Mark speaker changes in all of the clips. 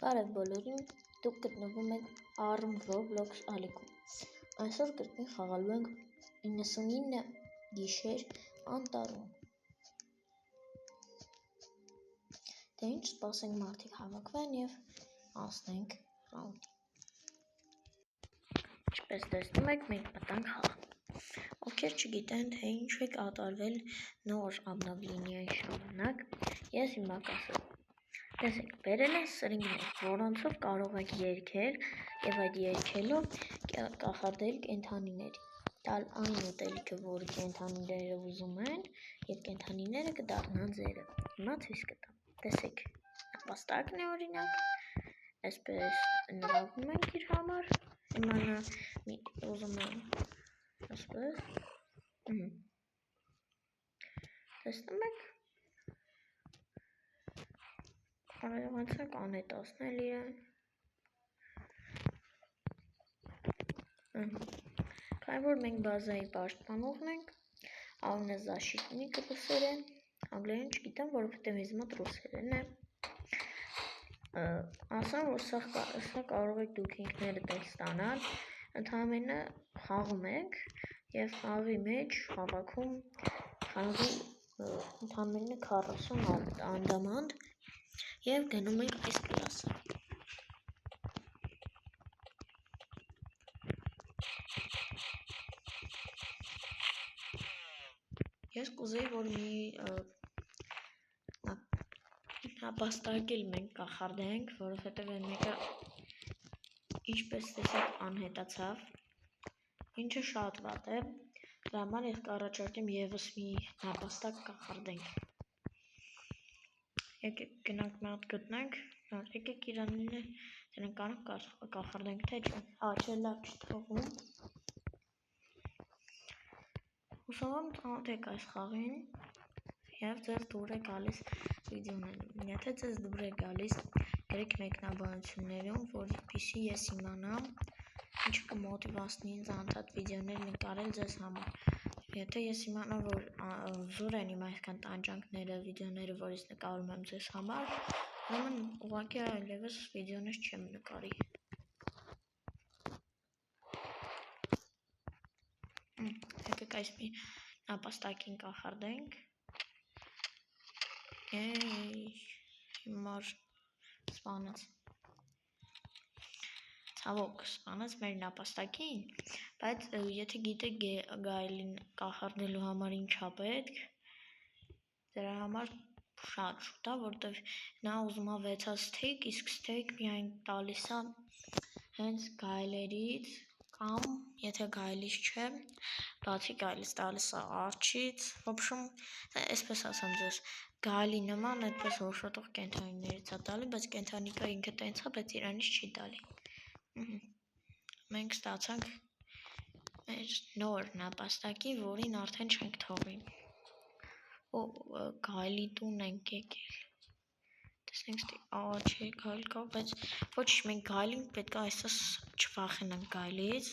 Speaker 1: Բարև բոլորին, դուք գտնվում եք ARM Roblox ալիքում։ Այսօր կրկին խաղալու ենք 99 գիշեր անտառում։ Դե ինչ, սպասենք մարդիկ հավաքվեն եւ անցնենք ռաունդի։ Ինչպես տեսնում եք, մենք մտանք խաղ։ Ովքեր չգիտեն, թե ինչ է կատարվել նոր ամնավլինիայի ժամանակ, ես հիմա կասեմ։ Տեսեք, բերել են սրինգներ, որոնցով կարող եք երգել եւ այդ երգելով կախարդել կենդանիների։ Տալ այն ուտելիքը, որ կենդանիները ուզում են, եւ կենդանիները կդառնան ձերը։ Հիմա ցույց կտամ։ Տեսեք, նապաստակն է օրինակ, այսպես նվագում ենք իր համար, հիմա նա ուզում է այսպես։ Տեսնում եք։ Կարողացանք անհետացնել իրեն։ Քանի որ մենք բազայի պաշտպանողն ենք, անունը защитник ռուսերեն, անգլերեն չգիտեմ, որովհետև ինձ մոտ ռուսերեն է։ Ասեմ, որ սա կարող եք դուք ինքներդ էլ ստանալ, ընդհանրապես խաղում եք եւ խաղի մեջ հավաքում խաղի ընդհանրապես 40 անդամանդ եւ գնում ենք այս կլասը։ Ես կուզեի, որ մի նապաստակել մենք կախարդենք, որովհետև այն մեկը ինչպես տեսեք անհետացավ, ինչը շատ վատ է, դրա համար ես կառաջարկեմ եւս մի նապաստակ կախարդենք։ Եկեք գնանք մի հատ գտնենք, եկեք իրանինը դրանք կախարդենք, թե չէ, չէ լավ չթողում։ Հուսով եմ ծանոթ այս խաղին եւ ձեզ դուր է գալիս վիդեոներում։ Եթե ձեզ դուր է գալիս, գրեք մեկնաբանություններում, որպեսզի ես իմանամ, ինչը կմոտիվացնի ինձ անընդհատ վիդեոներ նկարել ձեզ համար։ Եթե ես իմանամ, որ զուր են իմ այսքան տանջանքները, վիդեոները, որ ես նկարում եմ ձեզ համար, ուրեմն ուղղակի այլևս վիդեոներ չեմ նկարի։ Եկեք այս մի նապաստակին կախարդենք։ Հիմար սպանեց։ Ցավոք, սպանեց մեր նապաստակին, բայց եթե գիտեք գայլին կախարդելու համար ինչա պետք, դրա համար շատ շուտ է, որտեվ նա ուզում է 6 սթեյք, իսկ սթեյք միայն տալիս է հենց գայլերից կամ եթե գայլից չէ, բացի գայլից տալիս է արջից, ոբշում, այսպես ասեմ ձեզ, գայլի նման այդպես հոշոտող կենդանիներից է տալի, բայց կենդանիկը ինքը տենց է, բայց իրանից չի տալի։ Մենք ստացանք մեր նոր նապաստակի, որին արդեն չենք թողի։ Գայլի տուն ենք եկել։ Տեսնենք ստի, չէ, գայլ կա, բայց ոչ, մենք գայլին պետք է այսպես չվախենանք գայլից,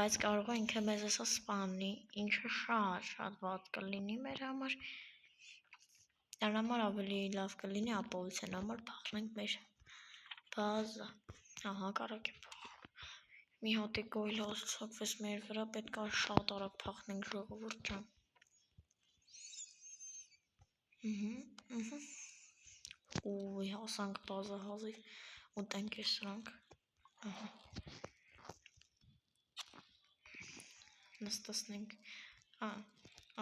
Speaker 1: բայց կարող է ինքը մեզ այսպես սպանի, ինչը շատ վատ կլինի մեր համար։ Դրա համար ավելի լավ կլինի ապահովության համար փախնենք մեր բազա։ Ահա կարակ եմ փախնում։ Մի հատ է գոյլ հաստատվեց մեր վրա, պետք է շատ արագ փախնենք ժողովուրդ ջան։ Ուй, հասանք բազա հազի, ուտենք է սրանք։ Նստացնենք,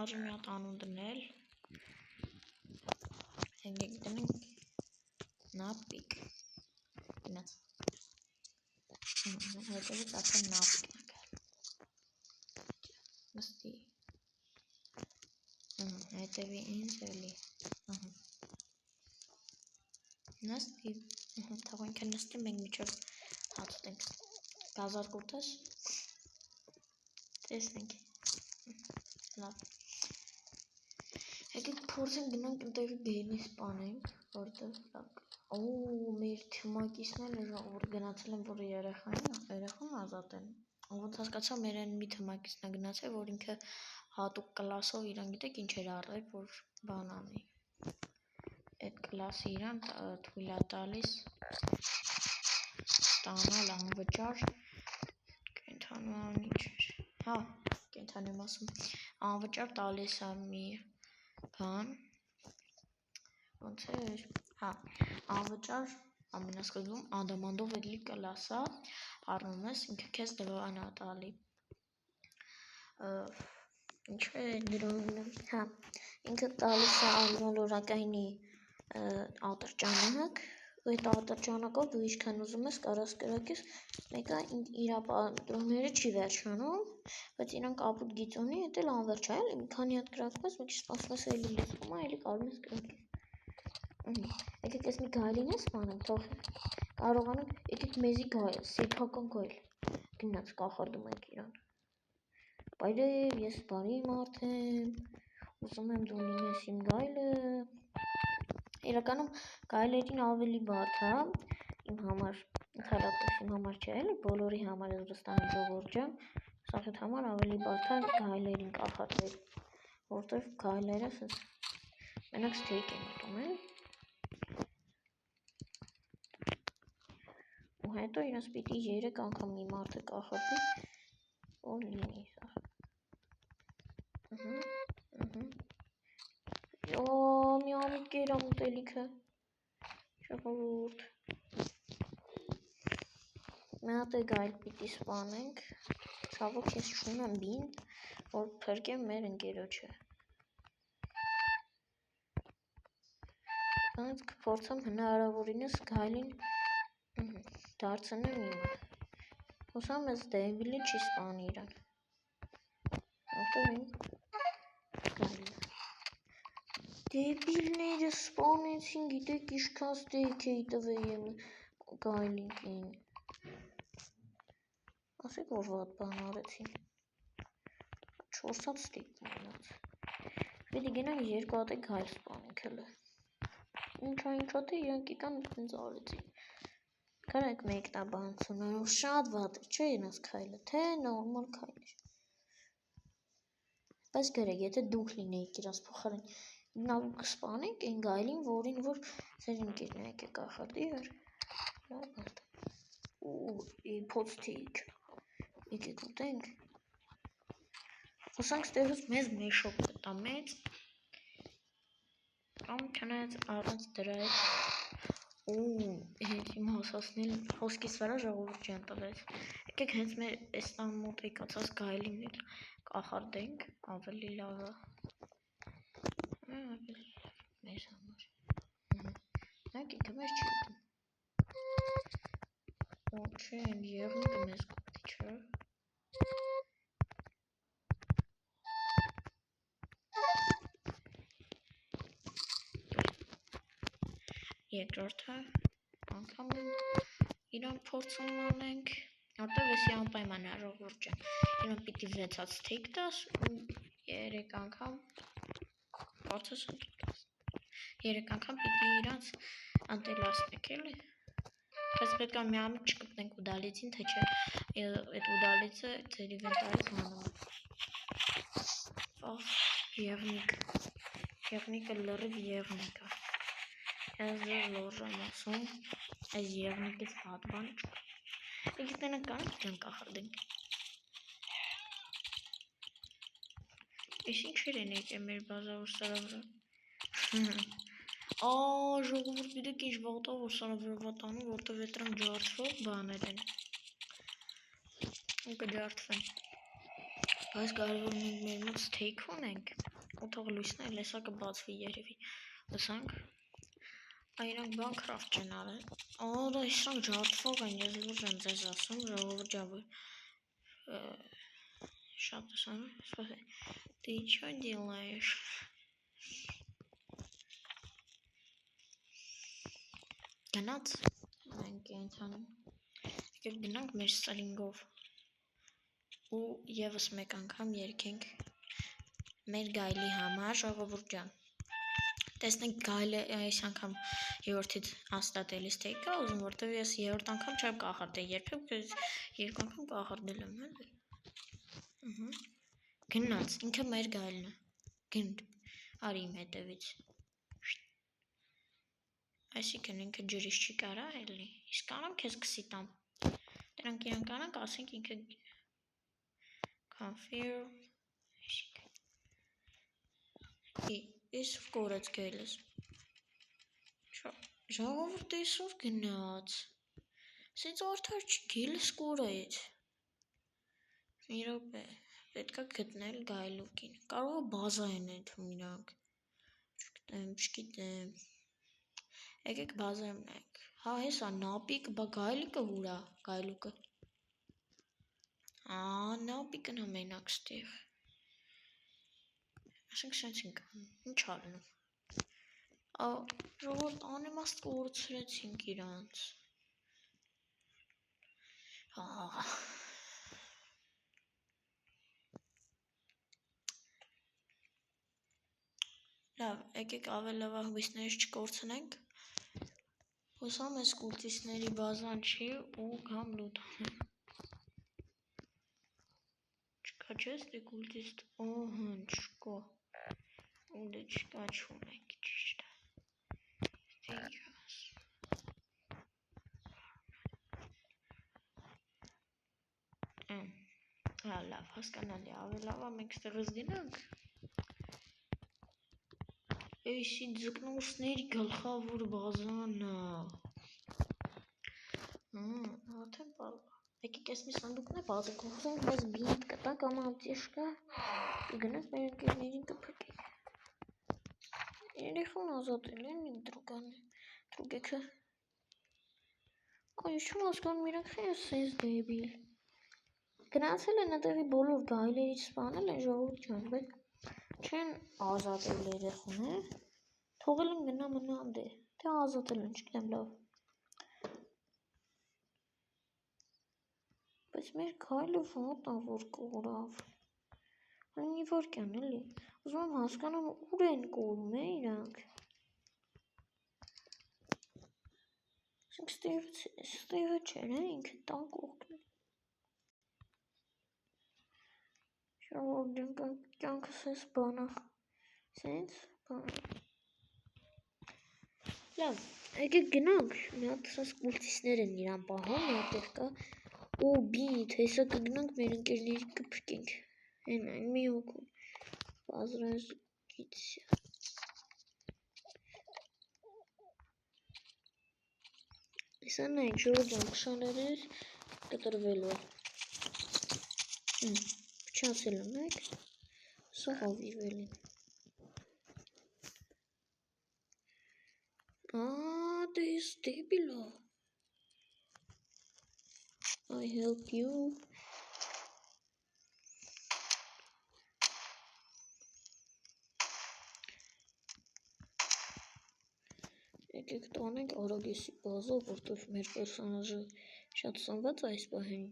Speaker 1: արժի մի հատ անուն դնել, եկեք դնենք նապիկ, գնաց, հետևից արդեն նապիկ նկար, նստի, հետևի ինձ էլի, նստի, թող ինքը նստի, մենք միջով հացտենք, գազարկուտ ես, տեսնենք, լավ, եկեք փորձենք գնանք ընտեղի գեյնի սպանենք, որտեղ մեր թմակիցները որ գնացել են, որ երեխան ազատեն, ոնց հասկացա մեր են մի թմակիցն է գնացել, որ ինքը հատուկ կլասով իրան գիտեք ինչ էր առել, որ բան անի, այդ կլասը իրան թույլ է տալիս ստանալ անվճար կենդանու հա կենդանու եմ ասում անվճար տալիս է մի բան ոնց էր հա անվճար ամենասկզբում անդամանդով էլի կլասա առնում ես ինքը քեզ դվան է տալի ինչ է դրոն հա ինքը տալիս է անմոլորակայինի ատրճանակ ու այդ ատրճանակով դու ինչքան ուզում ես կարաս կրակես մեկը իր ապադրումները չի վերջանում բայց իրանք ապուտ գիծոնի էդ էլ անվերջ է էլի մի քանի հատ կրակում ես մի քիչ սպասում ես էլի լսվում է էլի կարող ես կրակես եկեք ես մի գայլին ես սպանեմ թող կարողանանք եկեք մեզի գայլ սեփական գայլ գնաց կախարդում ենք իրան Բայրև ես բարի մարդ եմ ուզում եմ դու լինես իմ գայլը իրականում գայլերին ավելի բարդ է իմ համար ընդհանրապես իմ համար չէ էլի բոլորի համար է Ռուսաստանի ժողովուրդ ջան սաղետ համար ավելի բարդ է գայլերին կախարդել որտեվ գայլերը մենակ ստեյք են ուտում էլի ու հետո իրենց պիտի 3 անգամ մի մարդը կախարդի որ լինի սա մի ամիտ կերամ ուտելիքը ժողովուրդ մի հատ գայլ պիտի սպանենք ցավոք ես չունեմ բին որ փրկեմ մեր ընկերոջը բայց կփորձեմ հնարավորինս գայլին դարձնեմ իմը հուսամ ես դեվիլը չի սպանի իրան որտեղ իմ գայլը դեբիլները սպանեցին գիտեք ինչքան ստեյք էի տվել եմ գայլիկին ասեք որ վատ բան արեցին 4 հատ ստեյք մնաց պիտի գնանք 2 հատ գայլ սպանենք հələ ինչա թե իրանք եկան ինձ արեցին կարեք մեկնաբանություններով շատ վատ է չէ իրենց քայլը թե նորմալ քայլ էր բայց գրեք եթե դուք լինեիք իրաց փոխարեն նավ կսպանենք այն գայլին որին որ ձեր ընկերն է կախարդի էր փոստիկ եկեք ուտենք հուսանք ստեղից մեզ մեշոկ կտա մեծ կամ չնայած առանց դրա հետ իմ հասասնել հոսքիս վրա ժողովուրդ ջան տվեց եկեք հենց մեր էստան մոտ եկացած գայլին էլ կախարդենք ավելի լավ է մեզ համար նայեք ինքը մեզ չի ուտում չէ եղունգը մեզ կուտի չէ երկրորդը անգամ իրան փորձում անենք որտեվ էսի անպայման է ժողովուրդ ջան իրան պիտի 6 հատ ստեյք տաս ու 3 անգամ փորձես 3 անգամ պիտի իրանց անտելասնեք էլի բայց պետք է միամիտ չկպնենք ուդալիցին թե չէ այդ ուդալիցը ձեր ինվենտարից հանում եղնիկը լրիվ եղնիկ է ես լորժ եմ ասում այս եղնիկից վատ բան չկա եկեք նրանք կանենք իրան կախարդենք ես ինչեր են եկել մեր բազավոր սրա վրա ժողովուրդ գիտեք ինչ վատա որ սրա վրա տանում որտեվ դրանք ջարդվող բաներ են ու կջարդվեն բայց կարևոր մենք մեր մոտ ստեյք ունենք ու թող լույսն էլ հեսա կբացվի երևի լսանք Այրանք բան քրաֆտ չեն արել դա իսրանք ջարդվող են ես լուրջ եմ ձեզ ասում ժողովուրդ ջան շատ ասում ты чё делаешь գնաց մենք կենթանում եկեք գնանք մեր սրինգով ու եւս մեկ անգամ երգենք մեր գայլի համար ժողովուրդ ջան տեսնենք գայլը այս անգամ 7-ից հաստատելիս թե կա ուզում որտեվ ես 3-րդ անգամ չեմ կախարդել երբեք 2 անգամ կախարդել եմ էլի գնաց ինքը մեր գայլն է գնդ արի իմ հետևից Այսինքն ինքը ջրից չի կարա էլի։ Իսկ կանամ քեզ քսի տամ։ Դրանք իրան կանանք, ասենք ինքը confirm Ես կորած գայլես։ Ժողովուրդ այսօր գնաց։ Սենց արդար չգելս կորայեց։ Մի րոպե, պետքա գտնել գայլուկին։ Կարող է բազա են ենթում իրանք։ Չգիտեմ։ Եկեք բազա ունենք։ Հա, հեսա նապիկ, բա գայլիկը ուրա, գայլուկը։ Նապիկն է մենակ ստեղ։ Ասենք սենց ենք, ինչ ալնում։ Ժողովուրդ անիմաստ կորցրեցինք իրանց։ Լավ, եկեք ավելավա հույսներս չկորցնենք։ Հուսամ ես կուլտիստների բազան չի ու կամ լուտանեմ։ Չկա չես դե կուլտիստ, օհն չկա։ ու դե չկա չունենք ճիշտ է։ Լավ, հասկանալի, ավելավա մենք ստեղыз գնանք։ Էսի ձկնորսների գլխավոր բազանը։ Արդեն պալվա։ Եկեք ես մի սանդուկն է բազը կողզենք, բայց բիտ կտա կամ ապտիշկա, գնանք մեր ընկերներին կփրկենք։ Երեխուն ազատել են իմ դրուգեքը։ Ես չեմ հասկանում իրանք խես սենց դեբիլ։ Գնացել են այդտեղի բոլոր գայլերից սպանել են ժողովուրդ ջան, բայց չեն ազատել երեխուն, թողել են գնա մնան դե, թե ազատել են, չգիտեմ լավ։ Բայց մեր գայլը ոտն է որ կորավ։ Մի վարկյան էլի, ուզում եմ հասկանամ ուր են կորում իրանք։ Ստեղը չեր ինքը տան կողքն է։ Ժողովուրդ կյանքս ես բանա, սենց բանա։ Լավ, եկեք գնանք, մի հատ սենց կուլտիստներ են իրան պահում, մի հատեղ կա, ու բիտ, հեսա կգնանք մեր ընկերների կփրկենք, այն մի հոգուն, բազրազգիցյա։ Հեսա նայք, ժողովուրդ ջան, փշաներես կտրվելու է։ Փչացել ունեք, սա հավիրվել են։ Դե ես դեպիլ է։ I help you։ Եկեք տանենք արագեսի բազա, որտև մեր պերսոնաժը շատ սնված այս պահին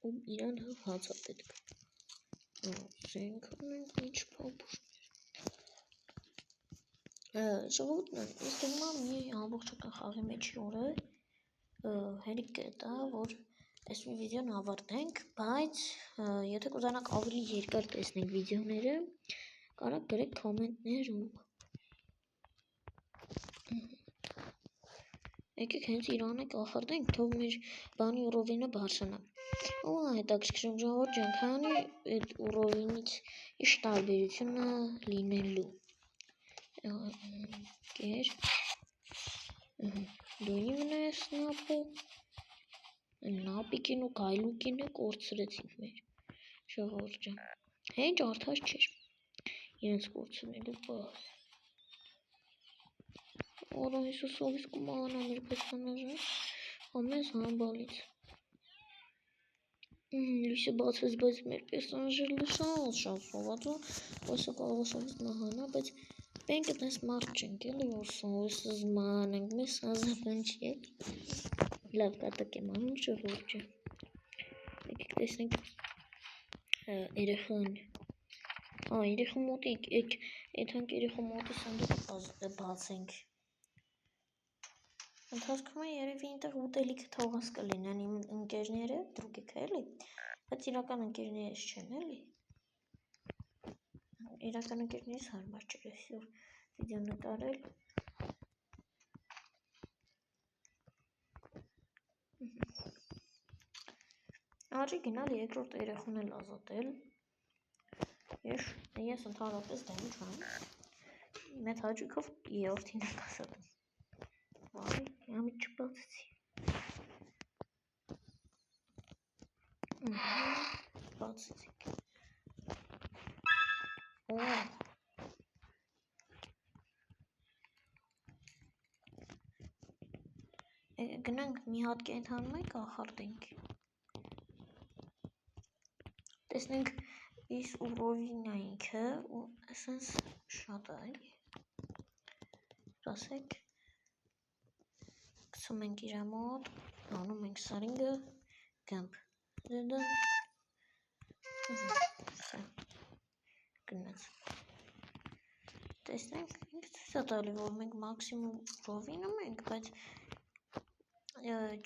Speaker 1: ու իրան հացա պետք։ Զենք ունենք ինչ պապուշներ։ Ժողովուրդն ես դնում եմ մի ամբողջական խաղի մեջ օրը հերիք կտա, որ այս մի վիդեոն ավարտենք, բայց եթե կուզանաք ավելի երկար տեսնենք վիդեոները, կարաք գրեք կոմենտներում։ Եկեք հենց իրանը կախարդենք, թող մեր բանի ուռովինը բարձրանա։ Ու հետաքրքրում ժողովուրդ ջան, քանի այդ ուռովինից ինչ տարբերությունն է լինելու։ Կեր դու իմն ես նապը, նապիկին ու գայլուկին է կորցրեցինք մեր ժողովուրդ ջան։ Հենց արդար չէր իրենց կորցնելու բաս։ Օրա Հիսուսովից կումանա մեր պերսոնաժը, ամես համբալից։ Լույսը բացվեց, բայց մեր պերսոնաժը լշալ շատ սոված ու ոյսը կարող սովից նահանա, բայց մենք այդպես մարդ չենք էլի, որ սովից զման ենք, մեզ ազատան չի եք։ Լավ կատակ եմ անում ժողովուրդ ջան։ Եկեք տեսնենք երեխան։ Երեխու մոտիկ, եթանք երեխու մոտի սանդուկ բացենք։ Ընթացքում է երևի ինտեղ ուտելիքը թողած կլինեն իմ ընկերները, դրուգեքը էլի, բայց իրական ընկերներս չեն էլի։ Իրական ընկերներս հարմար չէր այսօր վիդեո նկարել։ Արի գնալ երկրորդ երեխուն էլ ազատել։ Ես ընդհանրապես դեմ չեմ։ Մեծ հաճույքով երրորդին եք ազատում։ Վայ, ամիջ չբացեցի։ Բացեցիք։ Գնանք մի հատ կենթան մեկ ախարդենք։ Տեսնենք իս ուռովին այնքը ու ասենց շատ է էլի։ Ասեք գցում ենք իր մոտ, անում ենք սարինգը, գամբ։ Գնաց։ Տեսնենք ինքը ցույց է տալի, որ մենք մաքսիմում ուռովինում ենք, բայց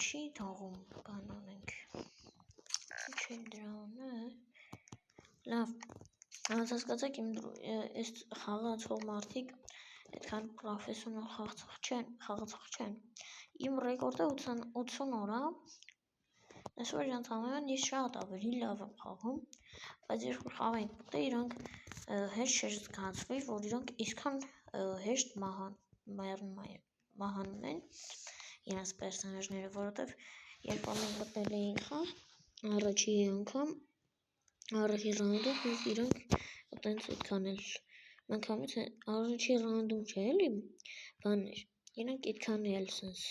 Speaker 1: չի թողում բան անենք։ Չէ դրանը։ Լավ, ոնց հասկացաք իմ այս խաղացող մարդիկ այդքան պրոֆեսիոնալ խաղացող չեն։ Իմ ռեկորդը 80 օր է։ Այսօր իրանց համեմատ ես շատ ավելի լավ եմ խաղում, բայց երբ որ խաղ ենք մտել, իրանք հեշտ չէր զգացվի, որ իրանք իսկան հեշտ մահանում են իրանց պերսոնաժները, որովհետև երբ որ մենք մտնել էինք խաղ, առաջի անգամ առաջի ռաունդում իրանք տենց այդքան էլ մանգամից առաջի ռաունդում չէ էլի բան էր, իրանք այդքան էլ սենց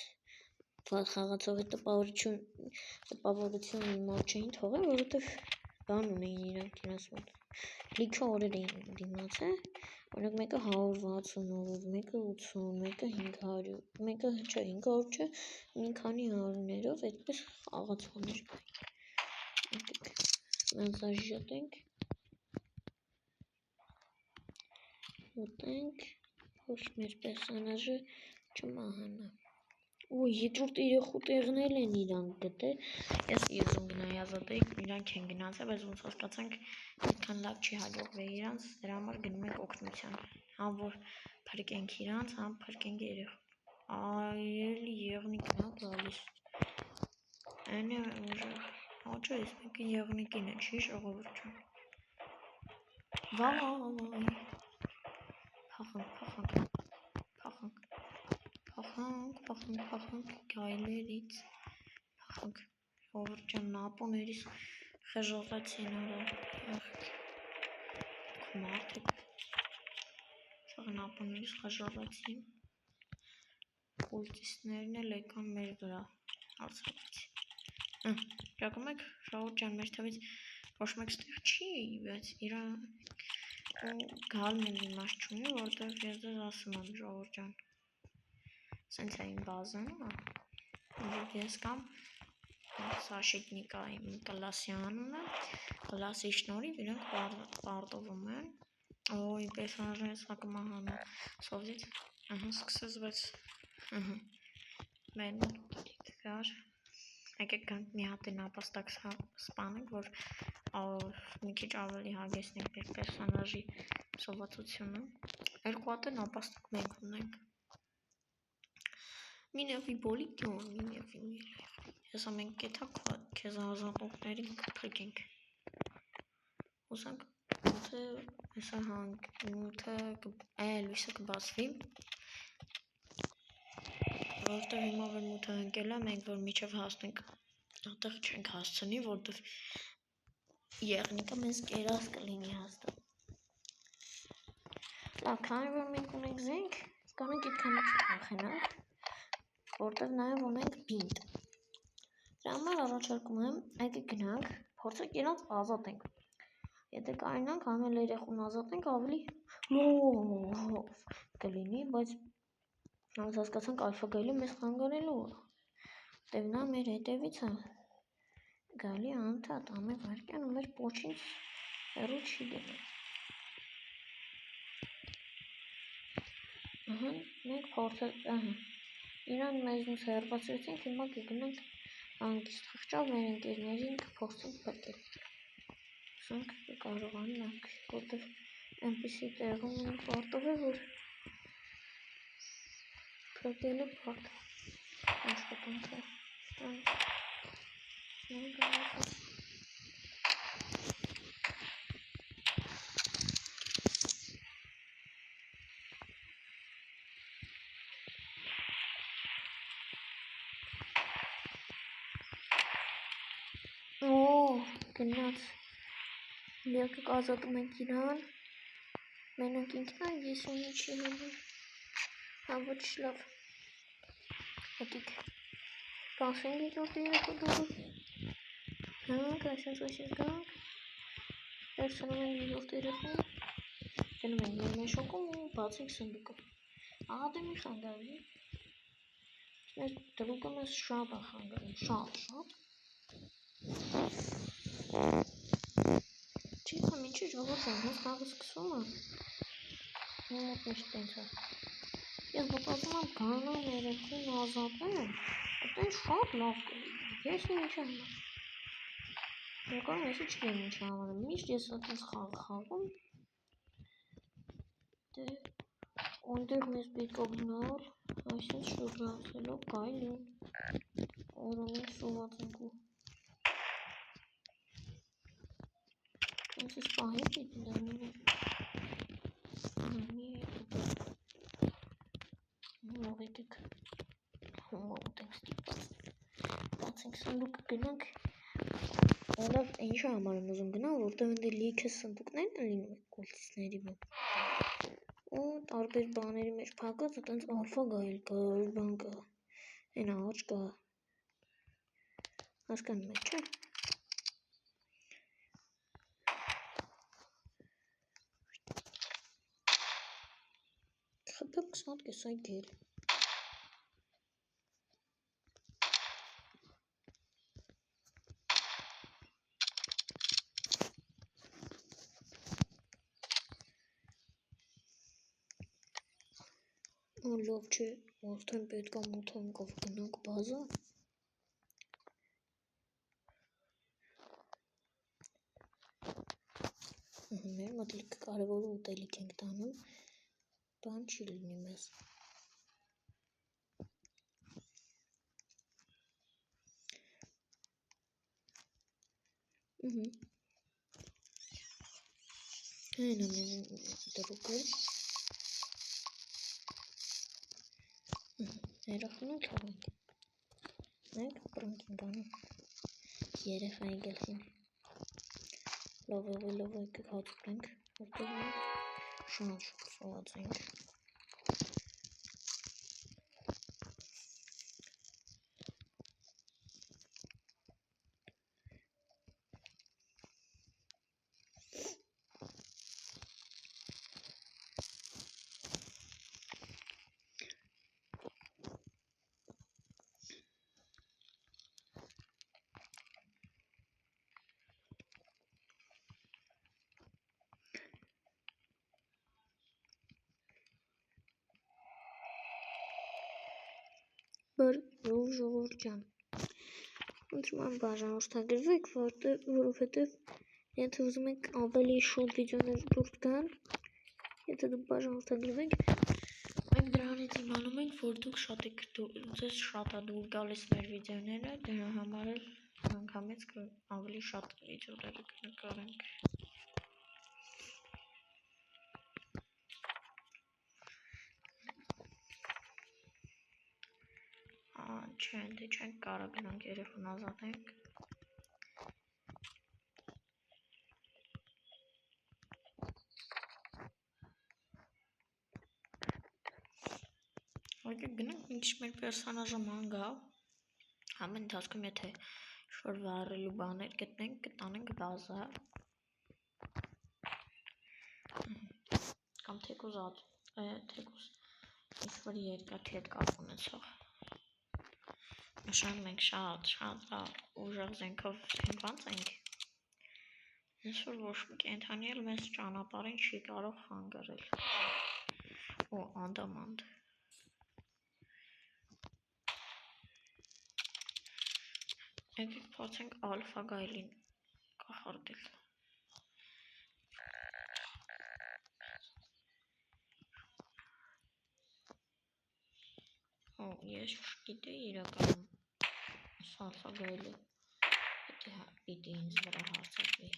Speaker 1: խաղացող տպավորություն մոտ չէին թողել, որովհետև բան ունեին իրանք իրաց մոտ լիքը օրեր էին դիմացել, օրինակ մեկը 160 օր, մեկը 80, մեկը 500, մեկը չէ 500 չէ, մի քանի հարյուրներով այդպես խաղացողներ կային։ Մենք զաժետենք, ուտենք, որ մեր պերսոնաժը չմահանա։ Ու երկրորդ երեխու տեղնել են իրանք գտել, ես եզում գնայի ազատեի, իրանք են գնացել, բայց ոնց հասկացանք այդքան լավ չի հաջողվել իրանց, դրա համար գնում ենք օգնության, համ որ փրկենք իրանց, համ փրկենք երեխու։ Այելի եղնիկն է գալիս։ Այն է ուժեղ, հաճո ես մեկը եղնիկին է, չի ժողովուրդ ջան։ Վայ, փախանք, գայլերից, փախանք, ժողովուրդ ջան, նապոներիս խժողացին արա, մարդիկ, սաղ նապոներիս խժողացին, կուլտիստներն էլ եկան մեր վրա, արցավից, ճակում եք, ժողովուրդ ջան, մեր թվից ոչ մեկ ստեղ չի, բայց իրա գալն էլ իմաստ չունի, որտեղ ես ձեզ ասում եմ, ժողովուրդ ջան, սենց է իմ բազանը, ես կամ Սաշիկնիկա իմ կլասի անունը, կլասի շնորհիվ իրանք պարտովում են, ոյ, պերսոնաժներից հակը մահանա, սովից, սկսեց, բայց, մեն գար, եկեք գանք մի հատի նապաստակ սպանենք, որ մի քիչ ավելի հագեցնենք մեր պերսոնաժի սովածությունը, երկու հատ նապաստակ մենք ունենք, մինևի բոլիկյոն, մինևի ես ամեն կետա կեզ ազատողներին կպրկենք, ուսանք մութը, հեսա հանք, մութը լույսը կբացվի, որտեղ հիմա որ մութը հնկել է, մենք որ միջև հասնենք, ատեղ չենք հասցնի, որտեղ եղնիկը մեզ կերած կլինի հաստատ։ Լավ, քանի որ մենք ունենք զենք, կանենք այդքան չփախենանք, որտեղ նաև ունենք բինտ։ Դրա համար առաջարկում եմ, եկեք գնանք, փորձենք իրանց ազատենք։ Եթե կարողանանք ամեն երեխուն ազատենք, ավելի լավ կլինի, բայց ոնց հասկացանք ալֆա-գայլը մեզ խանգարելու է։ Դե նա մեր հետևից է գալի անդադ ամեն վարկյան ու մեր պոչից հեռու չի գնում։ Մենք փորձել, իրան մեզնից հեռացրեցինք, հիմա կգնանք հանգիստ խղճալ մեր ընկերներին կփորձենք փրկել։ Սանք կկարողանանք, որտեղ այնպիսի տեղում ունի պարտով է, որ փրկելը բարդ է։ Աշխատանքը։ գնաց։ Լիակը ազատում ենք իրան։ Մենակ ինքն է, ես ու ինչի համար։ Հա, ոչ լավ։ Հետիք։ Կասենք իջորդ երեխու դուրս։ Հա, կասենք գանք։ Վերցնում ենք իջորդ երեխու։ Գնում ենք մեր մեշոկում ու բացենք սնդուկը։ Ահա դե մի խանգարվի։ Մեր դրուկը մեզ շատ է խանգարում, շատ։ Չի խամ ինչի ժողոց են, հենց խաղը սկսում է։ Ու մոտ միշտ տենց է։ Ես մտածում եմ գանան երեխուն ազատեն, այդեն շատ լավ կլինի, ես ինչ եմ։ Եկան ես չգեմ ինչ համար, միշտ ես այդպես խաղում, դե ոնդեղ մեզ պետք է գնալ, այսինչ շրջանցելով գայլին, օրոնենք սոված ենք ու Entonces պահի պիտի դարմին Մողետիք Մողտենք ստիպված Բացենք սնդուկը գնանք Ոնով ինչ համար եմ ուզում գնալ, որտև ընդ լիքը սնդուկներն են լինում կուլտիստների մոտ ու տարբեր բաների մեջ փակած այտենց ալֆա գայել կա, բան կա, են աճ կա հասկանում եք, չէ? Խփեմ 20 կեսայ գել լավ չէ, արդեն պետք է մութանկով գնանք բազա մեր մոտ կարևոր ուտելիք ենք տանում բան չի լինի մեզ հեն ամեն դրուկը երախուն էլ խաղենք նայք պրանք ենք անում երեխայի գլխին լավ եկեք հացուպենք որտեղ շատ շուտ սոված ենք ժողովուրդ ջան խնդրում եմ բաժանորդագրվեք որովհետև եթե ուզում եք ավելի շոտ վիդեոներ դուրս գան եթե դուք բաժանորդագրվեք մենք դրանից իմանում ենք որ դուք շատ եք ձեզ շատ է դուր գալիս մեր վիդեոները դրա համար էլ անգամից ավելի շատ վիդեոներ կնկարենք Չէ, դե չենք կարող գնանք երեխուն ազատենք Եկեք գնանք մինչ մեր պերսոնաժը ման գա ամեն ընթացքում եթե շոր վառելու բաներ գտնենք կտանենք բազա կամ թեկուզ ինչ-որ երկաթի հետ կապ ունեցող Նշան մենք շատ ուժեղ զենքով հենված ենք ինչ-որ ոչ մի կենթանի էլ մեզ ճանապարհին չի կարող խանգարել ու անդամանդ Եկեք փորձենք ալֆա գայլին կախարդել Ես չգիտեի իրականում ալֆա գայլը պիտի ինձ վրա հարձակվի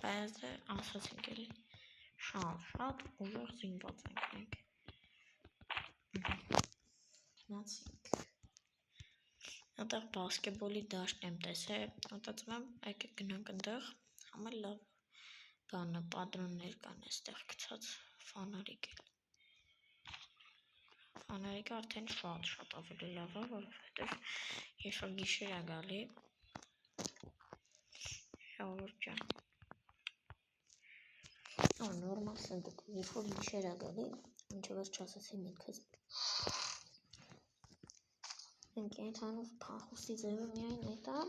Speaker 1: բայց ասացինք էլի շատ ուժեղ զինված ենք մենք։ Գնացինք։ Այնտեղ բասկետբոլի դաշտ եմ տեսել, մտածում եմ, եկեք գնանք այնտեղ, համը լավ բանը, պատրոններ կան այստեղ գցած, ֆոնարիկ էլ։ Ֆոնարիկը արդեն շատ ավելի լավ է, որովհետև երբ որ գիշեր է գալի, ժողովուրդ ջան։ Նորմալ սնդուկ, երբ որ գիշեր է գալի, ինչը վերջ ասացի միտքս։ Մենք ենթանով փախուստի ձևը միայն էտ է,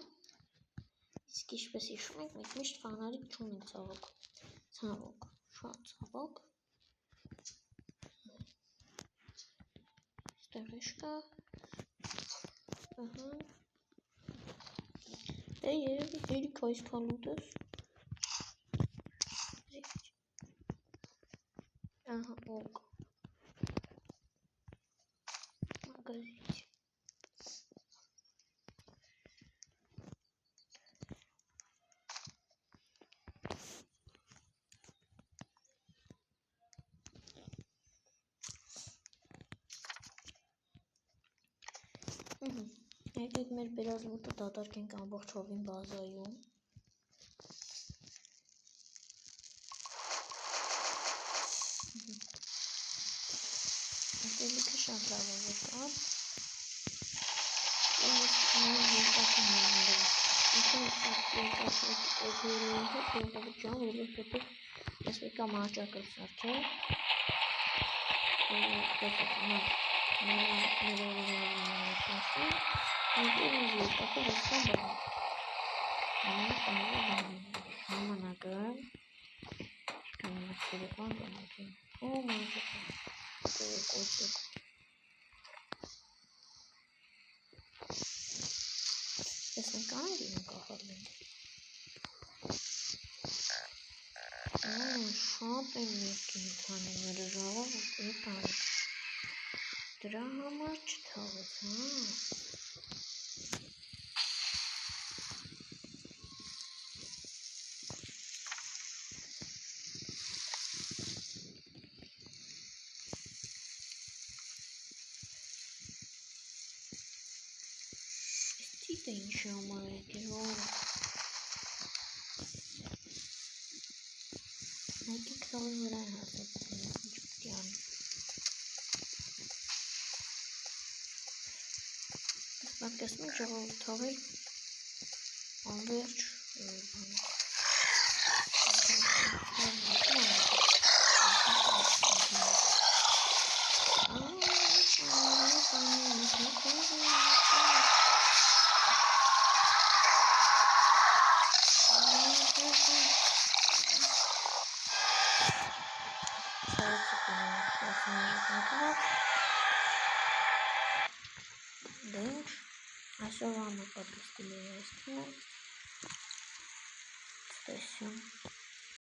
Speaker 1: իսկ ինչպես հիշում ենք, մենք միշտ ֆանարիկ չունենք ցավոք, շատ ցավոք։ Ստեղ ինչ կա, երևի հերիք այսքան լուտ ես, օկ, մագազից։ Եկեք մեր բերած լուտը դատարկենք ամբողջովին բազայում։ Ատելիքը շատ լավ է եկան։ Ես նոր երկացի հանարել։ Ինչու որովհետև ես եկա մահճակը սարքել։ Ես նկան դինը կախարլենք։ Շատ եմ երկին թանիները ժաղով ու տանք։ Դրա համար չթաղեց, Ստիպը ինչ համար եկել, Եկեք թողի վրա հասեցին, ինչ պիտի անի։ Պատկասում եք ժողով թողել անվերջ Այսօր ամը պատրաստել է այս թիմը, ստեսյում։